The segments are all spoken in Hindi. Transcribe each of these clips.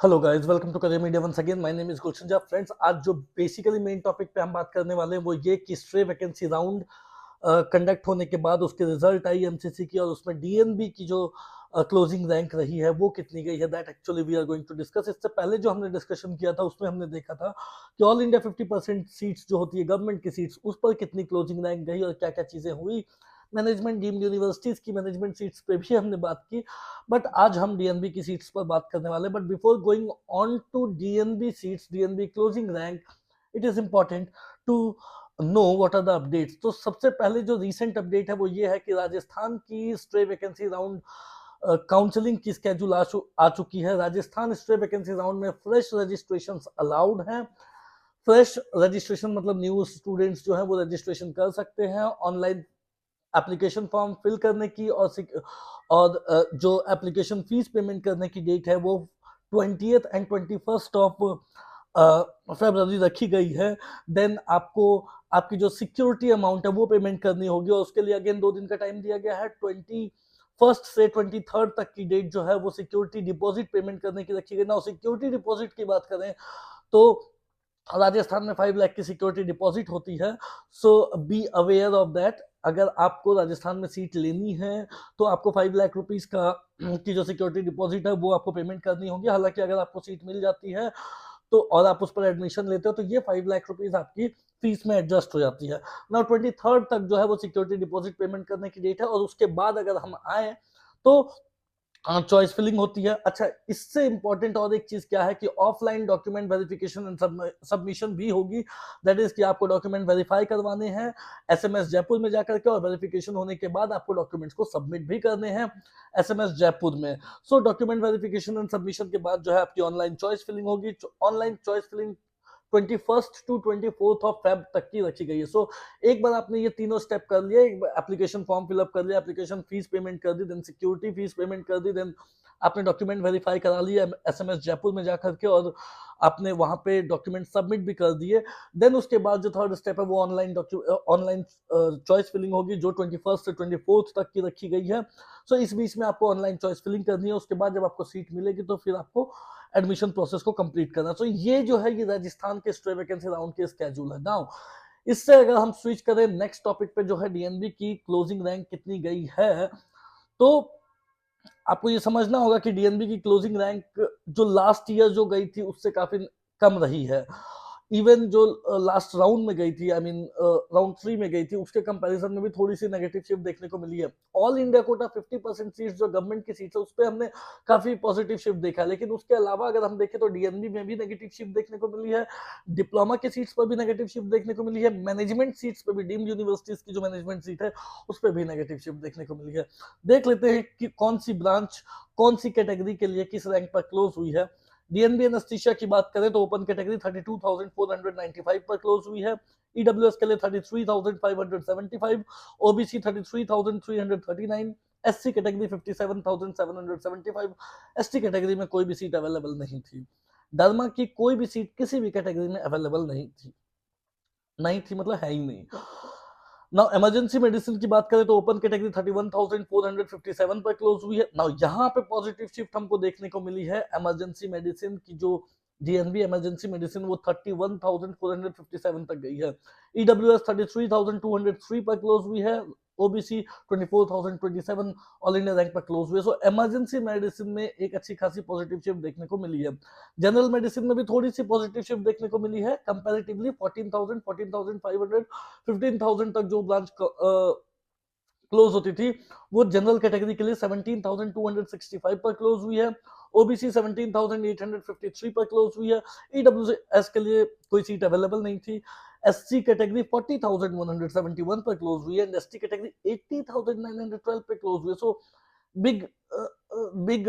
Hello guys, welcome to career media once again. My name is Gulshan Jha. Friends, आज जो बेसिकली मेन टॉपिक पे हम बात करने वाले हैं वो ये कि स्ट्रे वैकेंसी राउंड कंडक्ट होने के बाद उसके रिजल्ट आई एमसीसी की, और उसमें डीएनबी की जो क्लोजिंग रैंक रही है वो कितनी गई है, that actually we are going to discuss. इससे पहले जो हमने डिस्कशन किया था उसमें हमने देखा था कि ऑल इंडिया 50% सीट्स जो होती है गवर्नमेंट की सीट्स, उस पर कितनी क्लोजिंग रैंक गई और क्या क्या चीजें हुई। मैनेजमेंट डीम्ड यूनिवर्सिटीज की मैनेजमेंट सीट्स पे भी हमने बात की, बट आज हम डीएनबी की सीट्स पर बात करने वाले हैं। But before going on to DNB seats, DNB closing rank, it is important to know what are the updates. तो सबसे पहले जो रीसेंट अपडेट है वो ये है कि राजस्थान की स्ट्रे वैकेंसी राउंड काउंसलिंग की स्केड्यूल आ चुकी है। राजस्थान स्ट्रे वैकेंसी राउंड में फ्रेश रजिस्ट्रेशन अलाउड है। फ्रेश रजिस्ट्रेशन मतलब न्यू स्टूडेंट्स जो है वो रजिस्ट्रेशन कर सकते हैं ऑनलाइन एप्लीकेशन फॉर्म फिल करने की, और जो एप्लीकेशन फीस पेमेंट करने की डेट है वो 20th and 21st of February रखी गई है। देन आपको आपकी जो सिक्योरिटी अमाउंट है वो पेमेंट करनी होगी, और उसके लिए अगेन 2 दिन का टाइम दिया गया है। 21st से 23rd तक की डेट जो है वो सिक्योरिटी डिपॉजिट पेमेंट करने की रखी गई ना। सिक्योरिटी डिपॉजिट की बात करें तो राजस्थान में 5 लाख की सिक्योरिटी डिपॉजिट होती है। सो बी अवेयर ऑफ दैट। अगर आपको राजस्थान में सीट लेनी है तो आपको 5 लाख रुपीस का की जो सिक्योरिटी डिपॉजिट है वो आपको पेमेंट करनी होगी। हालांकि अगर आपको सीट मिल जाती है तो, और आप उस पर एडमिशन लेते हो, तो ये 5 लाख रुपीस आपकी फीस में एडजस्ट हो जाती है ना। 23rd तक जो है वो सिक्योरिटी डिपॉजिट पेमेंट करने की डेट है, और उसके बाद अगर हम आए तो चॉइस फिलिंग होती है। अच्छा, इससे इंपॉर्टेंट और एक चीज क्या है कि offline document verification and submission भी होगी। दैट इज कि आपको डॉक्यूमेंट वेरीफाई करवाने हैं एसएमएस जयपुर में जाकर के, और वेरिफिकेशन होने के बाद आपको डॉक्यूमेंट्स को सबमिट भी करने हैं एसएमएस जयपुर में। So document verification and submission के बाद जो है आपकी ऑनलाइन चॉइस फिलिंग होगी। Online choice filling 21st to 24th of Feb तक की रखी गई है। सो एक बार आपने ये तीनों स्टेप कर लिए, एक बार एप्लीकेशन फॉर्म फिलअप कर लिया, एप्लीकेशन फीस पेमेंट कर दी, देन सिक्योरिटी फीस पेमेंट कर दी, देन आपने डॉक्यूमेंट वेरीफाई करा लिया एसएमएस जयपुर में जाकर के, और आपने वहां पे डॉक्यूमेंट सबमिट भी कर दिए। देन उसके बाद जो थर्ड स्टेप है वो ऑनलाइन चॉइस फिलिंग होगी, जो 21st से 24th तक की रखी गई है। सो इस बीच में आपको ऑनलाइन चॉइस फिलिंग करनी है। उसके बाद जब आपको सीट मिलेगी तो फिर आपको एडमिशन प्रोसेस को कंप्लीट करना। तो ये जो है ये राजस्थान के स्ट्रे वैकेंसी राउंड के स्केड्यूल है। नाउ इससे अगर हम स्विच करें नेक्स्ट टॉपिक पे, जो है डीएनबी की क्लोजिंग रैंक कितनी गई है, तो आपको ये समझना होगा कि डीएनबी की क्लोजिंग रैंक जो लास्ट ईयर जो गई थी उससे काफी कम रही है। इवन जो लास्ट राउंड में गई थी, आई मीन राउंड 3 में गई थी, उसके कंपैरिजन में भी थोड़ी सी नेगेटिव शिफ्ट देखने को मिली है। ऑल इंडिया कोटा 50% सीट्स जो गवर्नमेंट की सीट्स है उस पर हमने काफी पॉजिटिव शिफ्ट देखा है, लेकिन उसके अलावा अगर हम देखें तो डीएनबी में भी नेगेटिव शिफ्ट देखने को मिली है। डिप्लोमा के सीट्स पर भी नेगेटिव शिफ्ट देखने को मिली है। मैनेजमेंट सीट्स पर भी, डीम्ड यूनिवर्सिटीज की जो मैनेजमेंट सीट है उस पर भी नेगेटिव शिफ्ट देखने को मिली है। देख लेते हैं कि कौन सी ब्रांच कौन सी कैटेगरी के लिए किस रैंक पर क्लोज हुई है। डीएनबी एनेस्थीसिया की बात करें तो ओपन कैटेगरी 32,495 पर क्लोज हुई है। ईडब्ल्यूएस के लिए 33,575, OBC 33,339, SC category 57,775। ST category में कोई भी सीट अवेलेबल नहीं थी। डरमा की कोई भी सीट किसी भी कैटेगरी में अवेलेबल नहीं थी मतलब है ही नहीं। नाउ इमरजेंसी मेडिसिन की बात करें तो ओपन कैटेगरी 31,457 पर क्लोज हुई है। नाउ यहाँ पे पॉजिटिव शिफ्ट हमको देखने को मिली है। इमरजेंसी मेडिसिन की जो डीएनबी इमरजेंसी मेडिसिन वो 31,457 तक गई है। ईडब्ल्यूएस 33,203 पर क्लोज हुई है। ओबीसी 24,027 ऑल इंडिया रैंक पर क्लोज हुए। सो इमरजेंसी मेडिसिन में एक अच्छी खासी पॉजिटिव शिफ्ट देखने को मिली है। जनरल मेडिसिन में भी थोड़ी सी पॉजिटिव शिफ्ट देखने को मिली है। कंपैरेटिवली 14,000, 14,500, 15,000 तक जो ब्रांच क्लोज होती थी वो जनरल कैटेगरी के लिए 17,265 पर क्लोज हुई है। ओबीसी 17,853 पर क्लोज हुई है। ईडब्ल्यूएस के लिए कोई सीट अवेलेबल नहीं थी। एससी कैटेगरी 40,171 पर क्लोज हुई है, एंड एसटी कैटेगरी 80,912 पे क्लोज हुई है। सो बिग बिग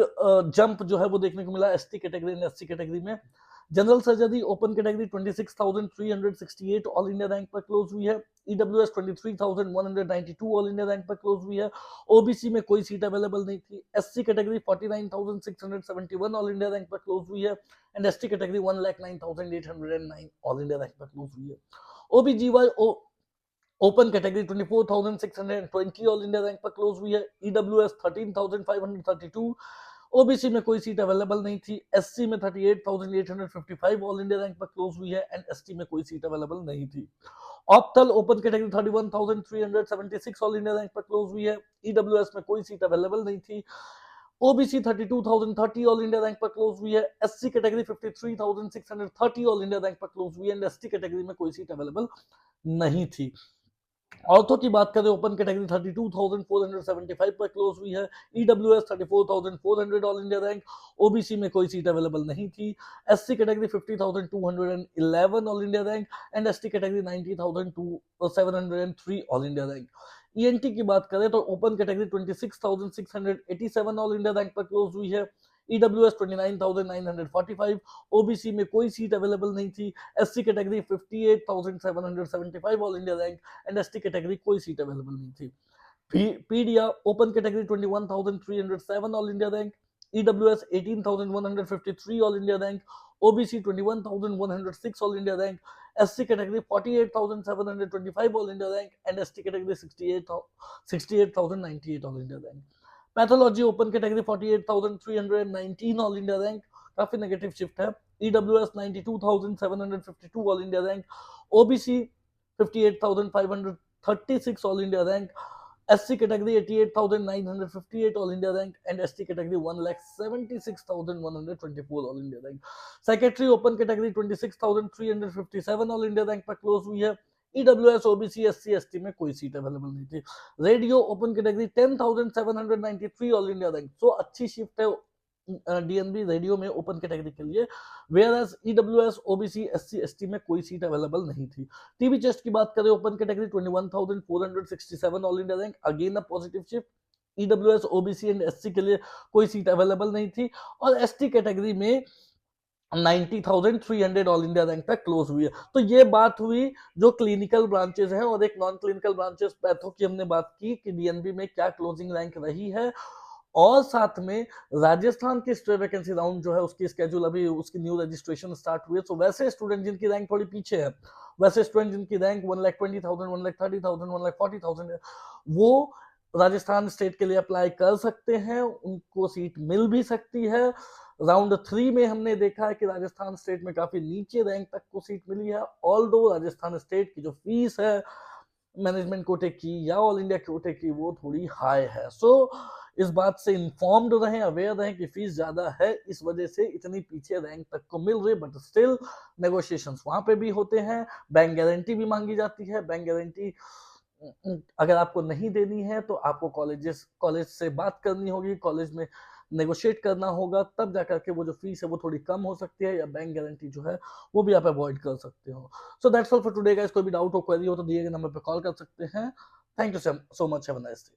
जंप जो है वो देखने को मिला ST category and SC category में। General surgery open category 26,368 all India rank पर क्लोज हुई है। ईडब्ल्यूएस 23,192 ऑल इंडिया रैंक पर क्लोज हुई है। ओबीसी में कोई सीट अवेलेबल नहीं थी। SC category 49,671 all India rank पर क्लोज हुई है, and ST category 1,09,809 all India rank पर क्लोज हुई है। OBGY open category 24,620 all India rank पर क्लोज हुई है। ईडब्ल्यूएस 13,532, ओबीसी में कोई सीट अवेलेबल नहीं थी, एससी में 38,855 ऑल इंडिया रैंक पर क्लोज हुई है एंड एसटी में कोई सीट अवेलेबल नहीं थी। Octal open category 31,376 all India rank पर क्लोज हुई है, ईडब्ल्यूएस में कोई सीट अवेलेबल नहीं थी। ओबीसी 32,030 ऑल इंडिया रैंक पर क्लोज हुई है, SC category 53,630 all India rank पर क्लोज हुई है एंड एसटी कैटेगरी में कोई सीट अवेलेबल नहीं थी। ऑर्थो की बात करें ओपन कैटेगरी 32,475 पर क्लोज हुई है, EWS 34,400 all India rank, OBC में कोई सीट अवेलेबल नहीं थी, SC category 50,211 all India rank and ST category 90,703 all India rank. ENT की बात करें तो open category 26,687 all India rank पर क्लोज हुई है, ईडब्ल्यूएस 29,945, ओबीसी में कोई सीट अवेलेबल नहीं थी, SC category 58,775 all India rank and ST category कोई सीट अवेलेबल नहीं थी। Paedia open category 21,307 all India rank, EWS 18,153 all India rank, OBC 21,106 all India rank, SC category 48,725 all India rank and ST category 68,098 all India rank. Pathology open category 48,319 all India rank, काफी नेगेटिव शिफ्ट है, EWS 92,752 all India rank, OBC 58,536 all India rank, SC category 88,958 all India rank and ST category 1,76,124 all India rank. Secretary open category 26,357 all India rank पर क्लोज हुई है, ईडब्ल्यूएस ओबीसी एससी एसटी में कोई सीट अवेलेबल नहीं थी। Radio open category 10,793 all India rank, so अच्छी शिफ्ट है डीएनबी रेडियो में ओपन कैटेगरी के लिए, whereas EWS OBC SC ST में कोई सीट अवेलेबल नहीं थी। टीबी चेस्ट की बात करें open category 21,467 all India rank, again a positive shift, EWS OBC and SC के लिए कोई सीट अवेलेबल नहीं थी और एसटी कैटेगरी में 90,300 ऑल इंडिया रैंक तक क्लोज हुई है। तो ये बात हुई जो क्लिनिकल ब्रांचेस हैं और एक नॉन क्लिनिकल ब्रांचेस पैथो की हमने बात की कि डीएनबी में क्या क्लोजिंग रैंक रही है और साथ में राजस्थान की स्ट्रे वैकेंसी राउंड जो है उसकी स्केड्यूल अभी उसकी न्यू रजिस्ट्रेशन स्टार्ट हुई है। तो वैसे स्टूडेंट जिनकी रैंक थोड़ी पीछे है, वैसे स्टूडेंट जिनकी रैंक 1,20,000 1,30,000 1,40,000 है, वो राजस्थान स्टेट के लिए अप्लाई कर सकते हैं, उनको सीट मिल भी सकती है। राउंड 3 में हमने देखा है कि राजस्थान स्टेट में काफी नीचे रैंक तक को सीट मिली है, ऑल्दो राजस्थान स्टेट की जो फीस है मैनेजमेंट कोटे की या ऑल इंडिया कोटे की वो थोड़ी हाई है। सो इस बात से इन्फॉर्म्ड रहें, अवेयर रहें कि फीस ज्यादा है, इस वजह से इतनी पीछे रैंक तक को मिल रही है, बट स्टिल नेगोशिएशंस वहां पे भी होते हैं, बैंक गारंटी भी मांगी जाती है। बैंक गारंटी अगर आपको नहीं देनी है तो आपको कॉलेज से बात करनी होगी, कॉलेज में नेगोशिएट करना होगा, तब जाकर के वो जो फीस है वो थोड़ी कम हो सकती है या बैंक गारंटी जो है वो भी आप अवॉइड कर सकते हो। So that's all for today guys, कोई भी डाउट हो क्वेरी हो तो दिए गए नंबर पे कॉल कर सकते हैं। Thank you so much, have a nice day.